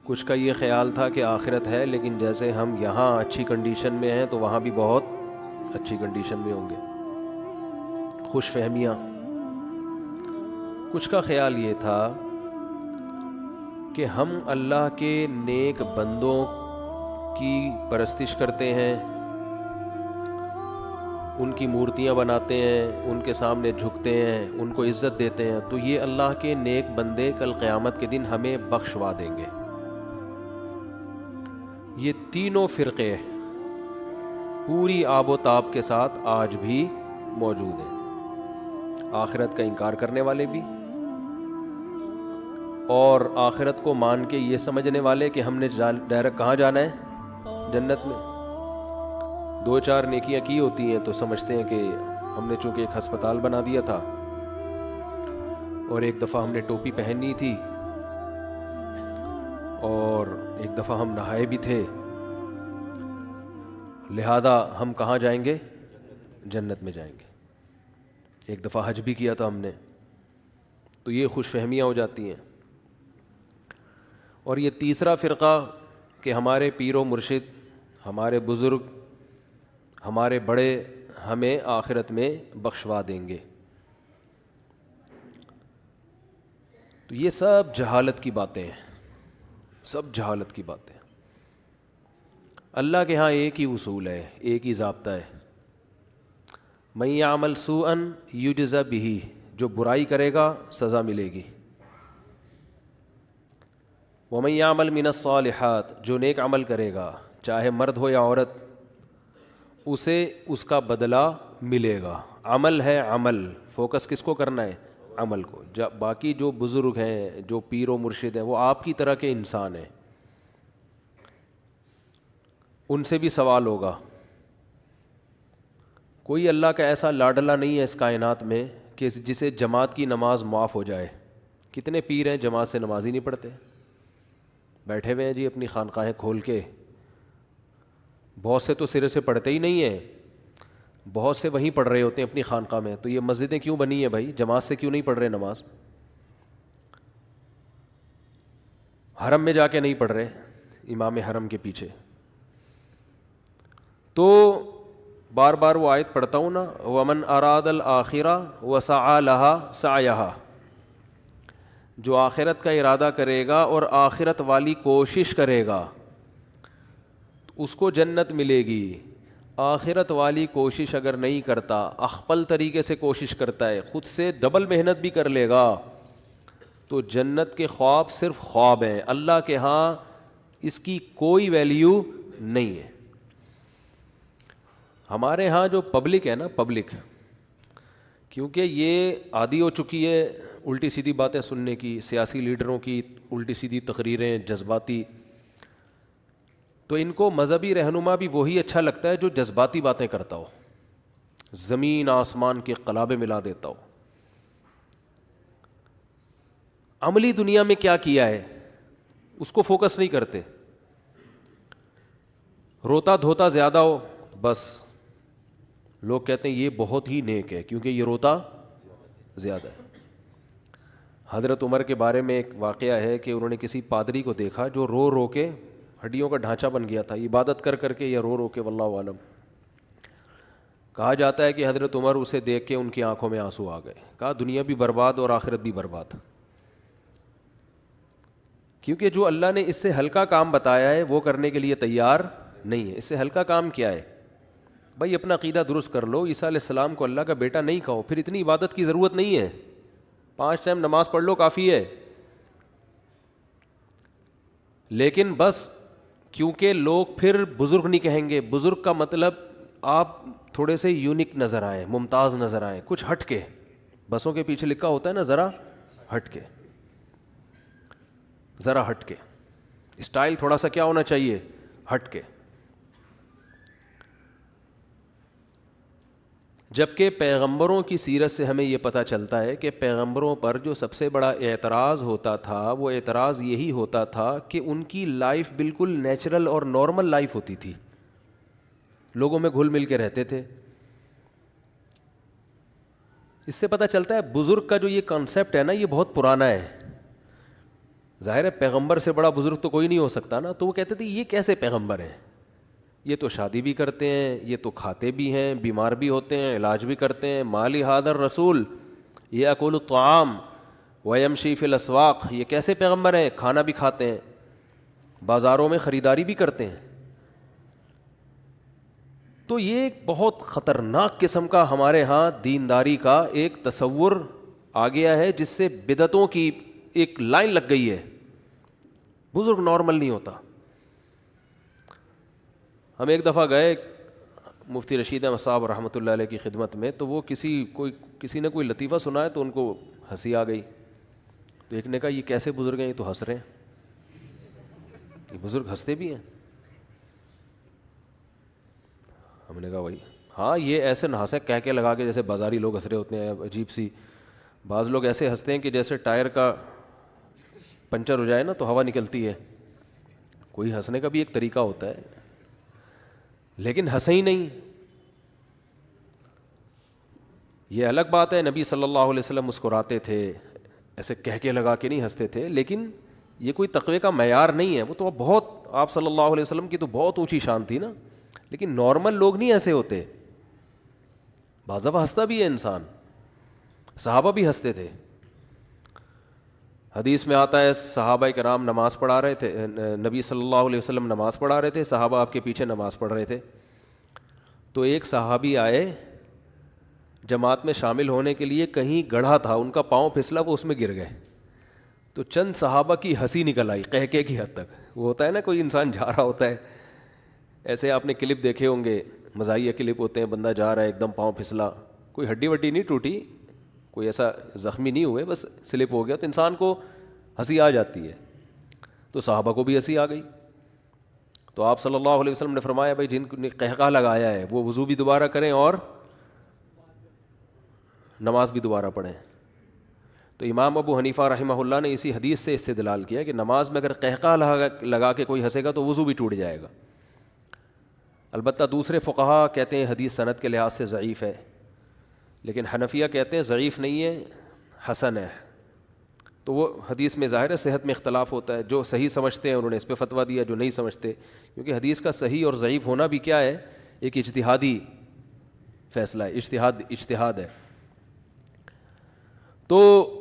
کچھ کا یہ خیال تھا کہ آخرت ہے، لیکن جیسے ہم یہاں اچھی کنڈیشن میں ہیں تو وہاں بھی بہت اچھی کنڈیشن میں ہوں گے. خوش فہمیاں. کچھ کا خیال یہ تھا کہ ہم اللہ کے نیک بندوں کی پرستش کرتے ہیں، ان کی مورتیاں بناتے ہیں، ان کے سامنے جھکتے ہیں، ان کو عزت دیتے ہیں، تو یہ اللہ کے نیک بندے کل قیامت کے دن ہمیں بخشوا دیں گے. یہ تینوں فرقے پوری آب و تاب کے ساتھ آج بھی موجود ہیں. آخرت کا انکار کرنے والے بھی، اور آخرت کو مان کے یہ سمجھنے والے کہ ہم نے ڈائریکٹ کہاں جانا ہے؟ جنت میں. دو چار نیکیاں کی ہوتی ہیں تو سمجھتے ہیں کہ ہم نے چونکہ ایک ہسپتال بنا دیا تھا اور ایک دفعہ ہم نے ٹوپی پہنی تھی اور ایک دفعہ ہم نہائے بھی تھے، لہذا ہم کہاں جائیں گے؟ جنت میں جائیں گے. ایک دفعہ حج بھی کیا تھا ہم نے، تو یہ خوش فہمیاں ہو جاتی ہیں. اور یہ تیسرا فرقہ کہ ہمارے پیر و مرشد، ہمارے بزرگ، ہمارے بڑے ہمیں آخرت میں بخشوا دیں گے. تو یہ سب جہالت کی باتیں ہیں، سب جہالت کی باتیں. اللہ کے ہاں ایک ہی اصول ہے، ایک ہی ضابطہ ہے. من یعمل سوءا یجز بہ، جو برائی کرے گا سزا ملے گی. ومن یعمل من الصالحات، جو نیک عمل کرے گا چاہے مرد ہو یا عورت، اسے اس کا بدلہ ملے گا. عمل ہے، عمل، فوکس کس کو کرنا ہے؟ عمل کو. باقی جو بزرگ ہیں، جو پیر و مرشد ہیں، وہ آپ کی طرح کے انسان ہیں، ان سے بھی سوال ہوگا. کوئی اللہ کا ایسا لاڈلا نہیں ہے اس کائنات میں کہ جسے جماعت کی نماز معاف ہو جائے. کتنے پیر ہیں جماعت سے نماز ہی نہیں پڑھتے، بیٹھے ہوئے ہیں جی اپنی خانقاہیں کھول کے. بہت سے تو سرے سے پڑھتے ہی نہیں ہیں، بہت سے وہیں پڑھ رہے ہوتے ہیں اپنی خانقاہ میں. تو یہ مسجدیں کیوں بنی ہیں بھائی؟ جماعت سے کیوں نہیں پڑھ رہے نماز؟ حرم میں جا کے نہیں پڑھ رہے امام حرم کے پیچھے. تو بار بار وہ آیت پڑھتا ہوں نا، ومن اراد الآخرہ وسعی لها سعیہا، جو آخرت کا ارادہ کرے گا اور آخرت والی کوشش کرے گا اس کو جنت ملے گی. آخرت والی کوشش اگر نہیں کرتا، اخپل طریقے سے کوشش کرتا ہے، خود سے ڈبل محنت بھی کر لے گا، تو جنت کے خواب صرف خواب ہیں. اللہ کے ہاں اس کی کوئی ویلیو نہیں ہے. ہمارے ہاں جو پبلک ہے نا، پبلک، کیونکہ یہ عادی ہو چکی ہے الٹی سیدھی باتیں سننے کی، سیاسی لیڈروں کی الٹی سیدھی تقریریں، جذباتی، تو ان کو مذہبی رہنما بھی وہی اچھا لگتا ہے جو جذباتی باتیں کرتا ہو، زمین آسمان کے قلابے ملا دیتا ہو. عملی دنیا میں کیا کیا ہے اس کو فوکس نہیں کرتے. روتا دھوتا زیادہ ہو، بس لوگ کہتے ہیں یہ بہت ہی نیک ہے کیونکہ یہ روتا زیادہ ہے. حضرت عمر کے بارے میں ایک واقعہ ہے کہ انہوں نے کسی پادری کو دیکھا جو رو رو کے ہڈیوں کا ڈھانچہ بن گیا تھا، عبادت کر کر کے یا رو رو کے، واللہ عالم. کہا جاتا ہے کہ حضرت عمر اسے دیکھ کے ان کی آنکھوں میں آنسو آ گئے. کہا دنیا بھی برباد اور آخرت بھی برباد، کیونکہ جو اللہ نے اس سے ہلکا کام بتایا ہے وہ کرنے کے لیے تیار نہیں ہے. اس سے ہلکا کام کیا ہے بھائی؟ اپنا عقیدہ درست کر لو، عیسیٰ علیہ السلام کو اللہ کا بیٹا نہیں کہو، پھر اتنی عبادت کی ضرورت نہیں ہے. 5 ٹائم نماز پڑھ لو کافی ہے. لیکن بس کیونکہ لوگ پھر بزرگ نہیں کہیں گے. بزرگ کا مطلب آپ تھوڑے سے یونیک نظر آئیں، ممتاز نظر آئیں، کچھ ہٹ کے. بسوں کے پیچھے لکھا ہوتا ہے نا، ذرا ہٹ کے، ذرا ہٹ کے. اسٹائل تھوڑا سا کیا ہونا چاہیے؟ ہٹ کے. جبکہ پیغمبروں کی سیرت سے ہمیں یہ پتہ چلتا ہے کہ پیغمبروں پر جو سب سے بڑا اعتراض ہوتا تھا وہ اعتراض یہی ہوتا تھا کہ ان کی لائف بالکل نیچرل اور نارمل لائف ہوتی تھی، لوگوں میں گھل مل کے رہتے تھے. اس سے پتہ چلتا ہے بزرگ کا جو یہ کانسیپٹ ہے نا، یہ بہت پرانا ہے. ظاہر ہے پیغمبر سے بڑا بزرگ تو کوئی نہیں ہو سکتا نا. تو وہ کہتے تھے یہ کیسے پیغمبر ہیں, یہ تو شادی بھی کرتے ہیں, یہ تو کھاتے بھی ہیں, بیمار بھی ہوتے ہیں, علاج بھی کرتے ہیں. مالی حاضر رسول یاکل الطعام ویمشی فی الاسواق, یہ کیسے پیغمبر ہیں, کھانا بھی کھاتے ہیں, بازاروں میں خریداری بھی کرتے ہیں. تو یہ ایک بہت خطرناک قسم کا ہمارے ہاں دینداری کا ایک تصور آ گیا ہے, جس سے بدعتوں کی ایک لائن لگ گئی ہے. بزرگ نارمل نہیں ہوتا. ہم ایک دفعہ گئے مفتی رشید احمد صاحب رحمۃ اللہ علیہ کی خدمت میں, تو وہ کسی نے کوئی لطیفہ سنایا تو ان کو ہنسی آ گئی. تو ایک نے کہا یہ کیسے بزرگ ہیں, یہ تو ہنس رہے ہیں, یہ بزرگ ہنستے بھی ہیں. ہم نے کہا بھائی ہاں یہ ایسے نہ ہنسیں کہہ کے لگا کے جیسے بازاری لوگ ہنس رہے ہوتے ہیں, عجیب سی. بعض لوگ ایسے ہنستے ہیں کہ جیسے ٹائر کا پنچر ہو جائے نا تو ہوا نکلتی ہے. کوئی ہنسنے کا بھی ایک طریقہ ہوتا ہے, لیکن ہنسے ہی نہیں. یہ الگ بات ہے, نبی صلی اللہ علیہ وسلم مسکراتے تھے, ایسے کہہ کے لگا کے نہیں ہنستے تھے, لیکن یہ کوئی تقوی کا معیار نہیں ہے. وہ تو بہت, آپ صلی اللہ علیہ وسلم کی تو بہت اونچی شان تھی نا, لیکن نارمل لوگ نہیں ایسے ہوتے. بعض دفعہ ہنستا بھی ہے انسان, صحابہ بھی ہنستے تھے. حدیث میں آتا ہے صحابہ کرام نماز پڑھا رہے تھے, نبی صلی اللہ علیہ وسلم نماز پڑھا رہے تھے, صحابہ آپ کے پیچھے نماز پڑھ رہے تھے. تو ایک صحابی آئے جماعت میں شامل ہونے کے لیے, کہیں گڑھا تھا, ان کا پاؤں پھسلا, وہ اس میں گر گئے. تو چند صحابہ کی ہنسی نکل آئی قہقہے کی حد تک. وہ ہوتا ہے نا کوئی انسان جا رہا ہوتا ہے, ایسے آپ نے کلپ دیکھے ہوں گے, مزاحیہ کلپ ہوتے ہیں, بندہ جا رہا ہے ایک دم پاؤں پھسلا, کوئی ہڈی وڈی نہیں ٹوٹی, کوئی ایسا زخمی نہیں ہوئے, بس سلپ ہو گیا, تو انسان کو ہنسی آ جاتی ہے. تو صحابہ کو بھی ہنسی آ گئی. تو آپ صلی اللہ علیہ وسلم نے فرمایا بھائی جن نے قہقہ لگایا ہے وہ وضو بھی دوبارہ کریں اور نماز بھی دوبارہ پڑھیں. تو امام ابو حنیفہ رحمہ اللہ نے اسی حدیث سے استدلال کیا کہ نماز میں اگر قہقہ لگا کے کوئی ہنسے گا تو وضو بھی ٹوٹ جائے گا. البتہ دوسرے فقہا کہتے ہیں حدیث سند کے لحاظ سے ضعیف ہے, لیکن حنفیہ کہتے ہیں ضعیف نہیں ہے, حسن ہے. تو وہ حدیث میں ظاہر ہے صحت میں اختلاف ہوتا ہے, جو صحیح سمجھتے ہیں انہوں نے اس پہ فتویٰ دیا, جو نہیں سمجھتے, کیونکہ حدیث کا صحیح اور ضعیف ہونا بھی کیا ہے, ایک اجتہادی فیصلہ ہے, اجتہاد ہے. تو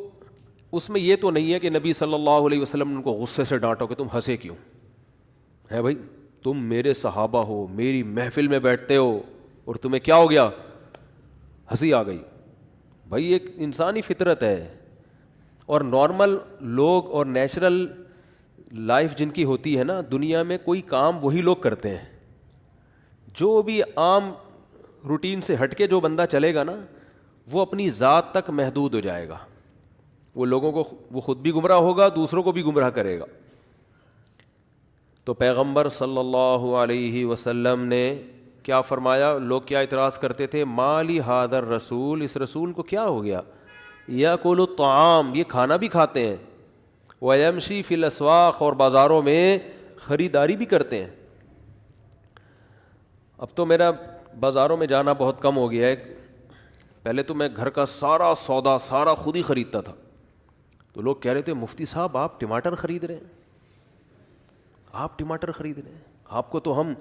اس میں یہ تو نہیں ہے کہ نبی صلی اللہ علیہ وسلم نے ان کو غصے سے ڈانٹو کہ تم ہنسے کیوں ہے بھائی, تم میرے صحابہ ہو, میری محفل میں بیٹھتے ہو اور تمہیں کیا ہو گیا, ہنسی آ گئی. بھائی ایک انسانی فطرت ہے, اور نارمل لوگ اور نیچرل لائف جن کی ہوتی ہے نا دنیا میں, کوئی کام وہی لوگ کرتے ہیں. جو بھی عام روٹین سے ہٹ کے جو بندہ چلے گا نا وہ اپنی ذات تک محدود ہو جائے گا, وہ لوگوں کو, وہ خود بھی گمراہ ہوگا, دوسروں کو بھی گمراہ کرے گا. تو پیغمبر صلی اللہ علیہ وسلم نے کیا فرمایا, لوگ کیا اعتراض کرتے تھے, مالی حاضر رسول, اس رسول کو کیا ہو گیا, یاکل الطعام, یہ کھانا بھی کھاتے ہیں, ویمشی فی الاسواق, اور بازاروں میں خریداری بھی کرتے ہیں. اب تو میرا بازاروں میں جانا بہت کم ہو گیا ہے. پہلے تو میں گھر کا سارا سودا سارا خود ہی خریدتا تھا. تو لوگ کہہ رہے تھے مفتی صاحب آپ ٹماٹر خرید رہے ہیں, آپ ٹماٹر خرید رہے ہیں, آپ کو تو ہم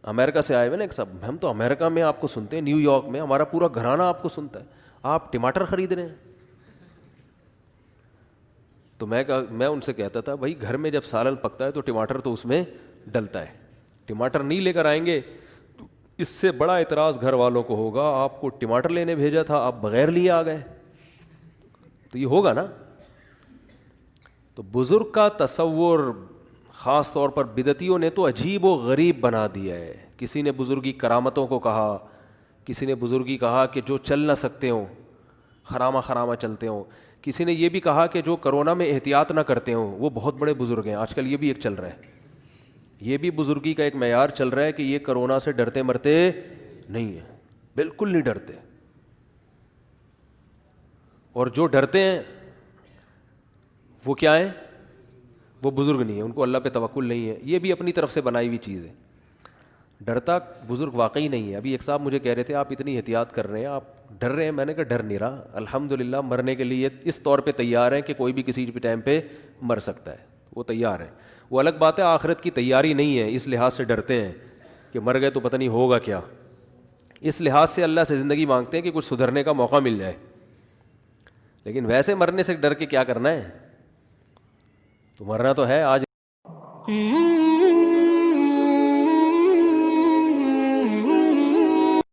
امریکہ سے آئے ہوئے نا ایک صاحب, ہم تو امریکہ میں آپ کو سنتے ہیں, نیو یارک میں ہمارا پورا گھرانہ آپ کو سنتا ہے, آپ ٹماٹر خرید رہے ہیں. تو میں ان سے کہتا تھا بھائی گھر میں جب سالن پکتا ہے تو ٹماٹر تو اس میں ڈلتا ہے, ٹماٹر نہیں لے کر آئیں گے تو اس سے بڑا اعتراض گھر والوں کو ہوگا, آپ کو ٹماٹر لینے بھیجا تھا آپ بغیر لیے آ گئے, تو یہ ہوگا نا. تو بزرگ کا تصور خاص طور پر بدعتیوں نے تو عجیب و غریب بنا دیا ہے. کسی نے بزرگی کرامتوں کو کہا, کسی نے بزرگی کہا کہ جو چل نہ سکتے ہوں خرامہ چلتے ہوں, کسی نے یہ بھی کہا کہ جو کرونا میں احتیاط نہ کرتے ہوں وہ بہت بڑے بزرگ ہیں. آج کل یہ بھی ایک چل رہا ہے, یہ بھی بزرگی کا ایک معیار چل رہا ہے کہ یہ کرونا سے ڈرتے مرتے نہیں ہیں, بالکل نہیں ڈرتے. اور جو ڈرتے ہیں وہ کیا ہیں, وہ بزرگ نہیں ہیں, ان کو اللہ پہ توکل نہیں ہے. یہ بھی اپنی طرف سے بنائی ہوئی چیز ہے. ڈرتا بزرگ واقعی نہیں ہے. ابھی ایک صاحب مجھے کہہ رہے تھے آپ اتنی احتیاط کر رہے ہیں, آپ ڈر رہے ہیں. میں نے کہا ڈر نہیں رہا, الحمدللہ مرنے کے لیے اس طور پہ تیار ہیں کہ کوئی بھی کسی بھی ٹائم پہ مر سکتا ہے, وہ تیار ہے. وہ الگ بات ہے آخرت کی تیاری نہیں ہے, اس لحاظ سے ڈرتے ہیں کہ مر گئے تو پتہ نہیں ہوگا کیا. اس لحاظ سے اللہ سے زندگی مانگتے ہیں کہ کچھ سدھرنے کا موقع مل جائے. لیکن ویسے مرنے سے ڈر کے کیا کرنا ہے, تو مرنا تو ہے آج.